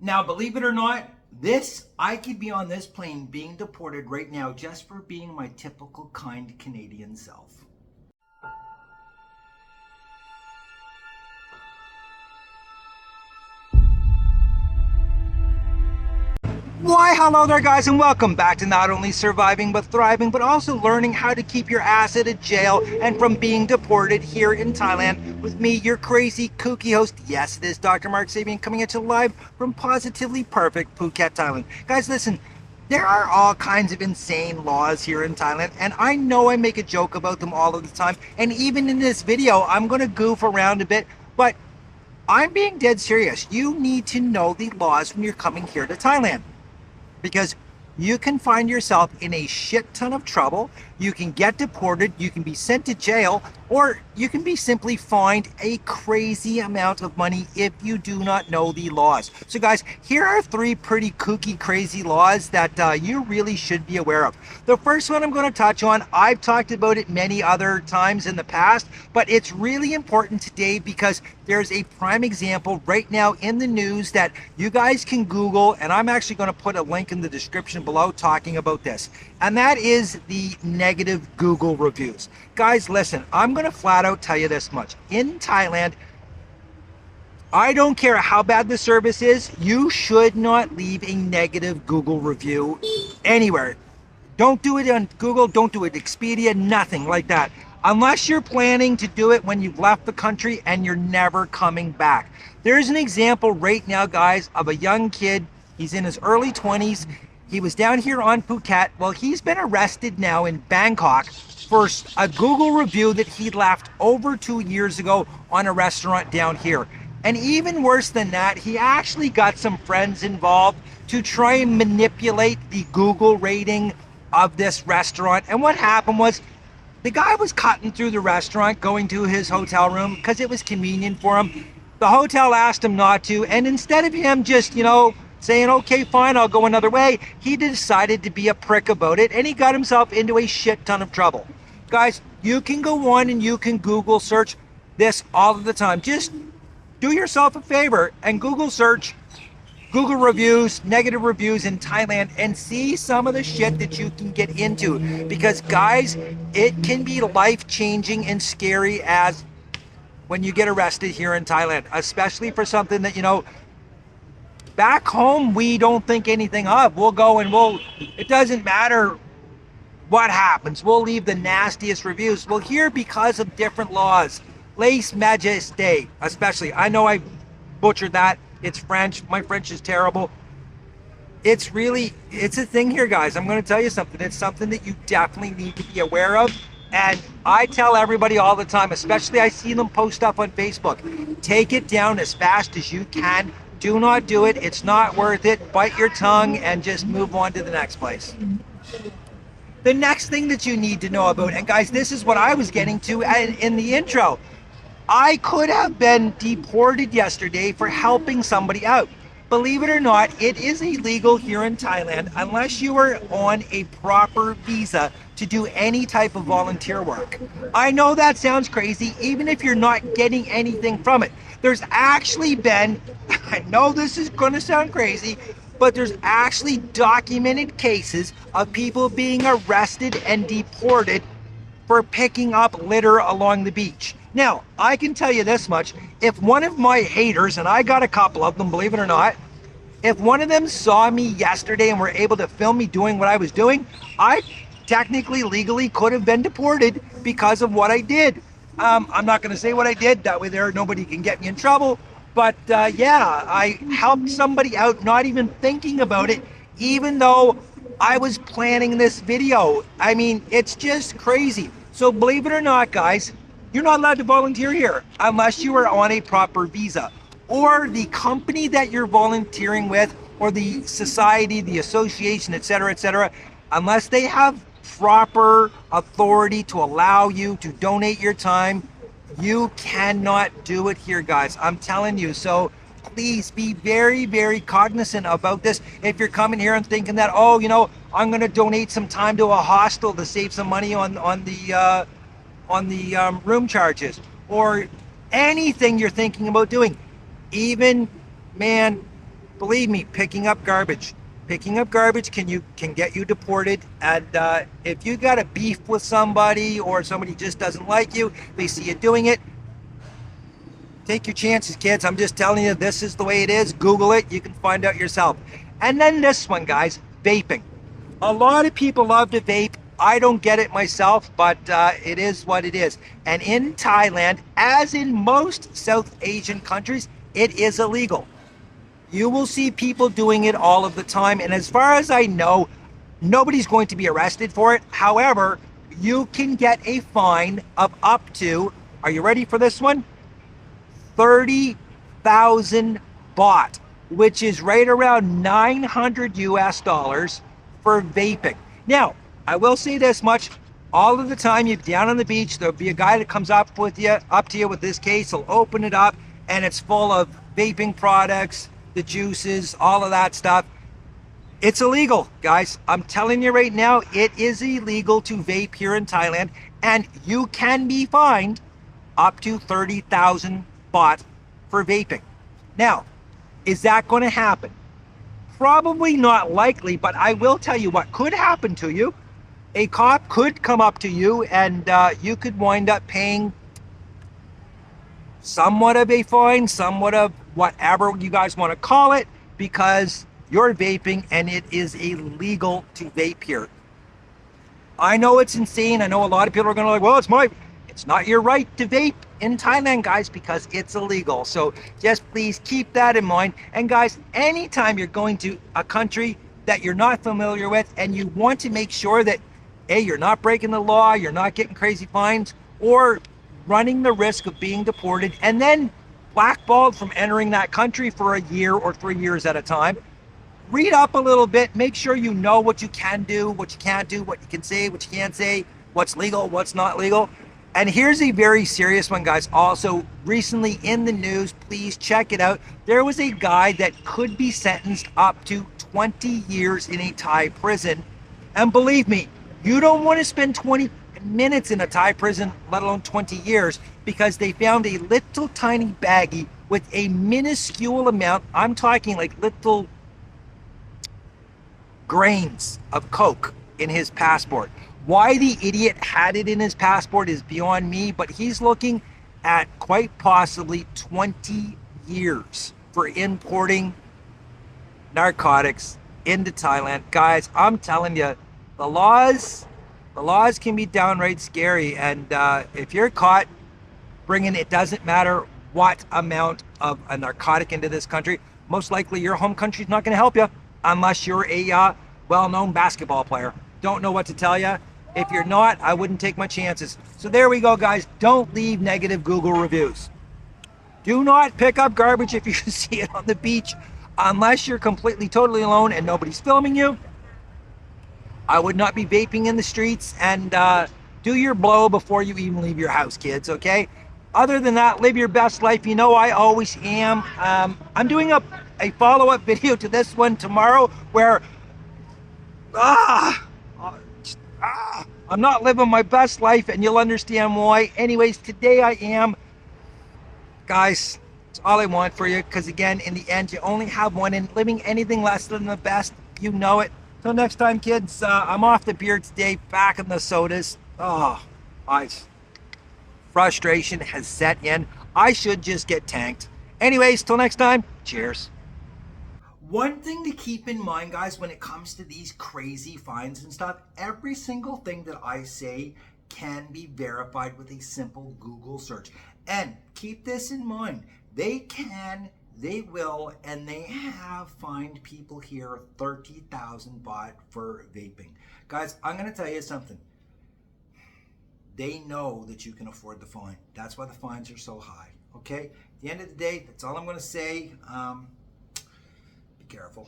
Now, believe it or not, I could be on this plane being deported right now just for being my typical kind Canadian self. Why, hello there guys, and welcome back to not only surviving but thriving, but also learning how to keep your ass out of jail and from being deported here in Thailand with me, your crazy kooky host. Yes, it is Dr. Mark Sabian coming at you live from positively perfect Phuket, Thailand. Guys, listen, there are all kinds of insane laws here in Thailand, and I know I make a joke about them all of the time, and even in this video, I'm going to goof around a bit, but I'm being dead serious. You need to know the laws when you're coming here to Thailand, because you can find yourself in a shit ton of trouble. You can get deported, you can be sent to jail, or you can be simply fined a crazy amount of money if you do not know the laws. So guys, here are three pretty kooky, crazy laws that you really should be aware of. The first one I'm going to touch on, I've talked about it many other times in the past, but it's really important today because there's a prime example right now in the news that you guys can Google, and I'm actually going to put a link in the description below talking about this, and that is the negative Google reviews. Guys, listen, I'm going to flat out tell you this much. In Thailand, I don't care how bad the service is, you should not leave a negative Google review anywhere. Don't do it on Google, don't do it Expedia, nothing like that. Unless you're planning to do it when you've left the country and you're never coming back. There's an example right now, guys, of a young kid. He's in his early 20s. He was down here on Phuket. Well, he's been arrested now in Bangkok for a Google review that he left over 2 years ago on a restaurant down here. And even worse than that, he actually got some friends involved to try and manipulate the Google rating of this restaurant. And what happened was, the guy was cutting through the restaurant, going to his hotel room because it was convenient for him. The hotel asked him not to, and instead of him just, saying, okay, fine, I'll go another way, he decided to be a prick about it, and he got himself into a shit ton of trouble. Guys, you can go on and you can Google search this all of the time. Just do yourself a favor and Google search Google reviews, negative reviews in Thailand, and see some of the shit that you can get into. Because guys, it can be life-changing and scary as when you get arrested here in Thailand, especially for something that, back home, we don't think anything of. We'll go and it doesn't matter what happens. We'll leave the nastiest reviews. Well, here, because of different laws, lèse majesté, especially. I know I butchered that. It's French. My French is terrible. It's a thing here, guys. I'm going to tell you something. It's something that you definitely need to be aware of. And I tell everybody all the time, especially I see them post up on Facebook, take it down as fast as you can. Do not do it. It's not worth it. Bite your tongue and just move on to the next place. The next thing that you need to know about, and guys, this is what I was getting to in the intro. I could have been deported yesterday for helping somebody out. Believe it or not, it is illegal here in Thailand unless you are on a proper visa to do any type of volunteer work. I know that sounds crazy, even if you're not getting anything from it. There's actually been, I know this is going to sound crazy, but there's actually documented cases of people being arrested and deported for picking up litter along the beach. Now, I can tell you this much, if one of my haters, and I got a couple of them, believe it or not, if one of them saw me yesterday and were able to film me doing what I was doing, I technically, legally could have been deported because of what I did. I'm not going to say what I did, that way nobody can get me in trouble, but yeah, I helped somebody out, not even thinking about it, even though I was planning this video. I mean, it's just crazy. So believe it or not, guys, you're not allowed to volunteer here unless you are on a proper visa, or the company that you're volunteering with, or the society, the association, etc., unless they have proper authority to allow you to donate your time, you cannot do it here, guys. I'm telling you. So please be very, very cognizant about this. If you're coming here and thinking that, oh, I'm going to donate some time to a hostel to save some money on the room charges, or anything you're thinking about doing, even, man, Believe me, picking up garbage. Picking up garbage can get you deported. And if you got a beef with somebody or somebody just doesn't like you, they see you doing it, take your chances, kids. I'm just telling you, this is the way it is. Google it. You can find out yourself. And then this one, guys, vaping. A lot of people love to vape. I don't get it myself, but it is what it is. And in Thailand, as in most South Asian countries, it is illegal. You will see people doing it all of the time. And as far as I know, nobody's going to be arrested for it. However, you can get a fine of up to, are you ready for this one? 30,000 baht, which is right around 900 US dollars for vaping. Now, I will say this much, all of the time you're down on the beach, there'll be a guy that comes up to you with this case, he'll open it up, and it's full of vaping products, the juices, all of that stuff. It's illegal, guys. I'm telling you right now, it is illegal to vape here in Thailand, and you can be fined up to 30,000 baht for vaping. Now, is that going to happen? Probably not likely, but I will tell you what could happen to you. A cop could come up to you and you could wind up paying somewhat of a fine, somewhat of whatever you guys want to call it, because you're vaping and it is illegal to vape here. I know it's insane. I know a lot of people are going to like, well, it's not your right to vape in Thailand, guys, because it's illegal. So just please keep that in mind. And guys, anytime you're going to a country that you're not familiar with and you want to make sure that, A, you're not breaking the law, you're not getting crazy fines, or running the risk of being deported and then blackballed from entering that country for a year or 3 years at a time, read up a little bit, make sure you know what you can do, what you can't do, what you can say, what you can't say, what's legal, what's not legal. And here's a very serious one, guys. Also, recently in the news, please check it out. There was a guy that could be sentenced up to 20 years in a Thai prison. And believe me, you don't want to spend 20 minutes in a Thai prison, let alone 20 years, because they found a little tiny baggie with a minuscule amount, I'm talking like little grains of coke in his passport. Why the idiot had it in his passport is beyond me, but he's looking at quite possibly 20 years for importing narcotics into Thailand. Guys, I'm telling you, the laws can be downright scary, and if you're caught bringing, it doesn't matter what amount of a narcotic into this country, most likely your home country's not going to help you unless you're a well-known basketball player. Don't know what to tell you. If you're not, I wouldn't take my chances. So there we go, guys. Don't leave negative Google reviews. Do not pick up garbage if you see it on the beach unless you're completely, totally alone and nobody's filming you. I would not be vaping in the streets, and do your blow before you even leave your house, kids, okay? Other than that, live your best life. You know I always am. I'm doing a follow-up video to this one tomorrow where I'm not living my best life, and you'll understand why. Anyways, today I am. Guys, it's all I want for you, because again, in the end, you only have one, and living anything less than the best, you know it. Till next time, kids, I'm off the beer today, back in the sodas. Oh, frustration has set in. I should just get tanked. Anyways, till next time, cheers. One thing to keep in mind, guys, when it comes to these crazy fines and stuff, every single thing that I say can be verified with a simple Google search. And keep this in mind. They can, they will, and they have fined people here 30,000 baht for vaping. Guys, I'm going to tell you something. They know that you can afford the fine. That's why the fines are so high. Okay? At the end of the day, that's all I'm going to say. Be careful.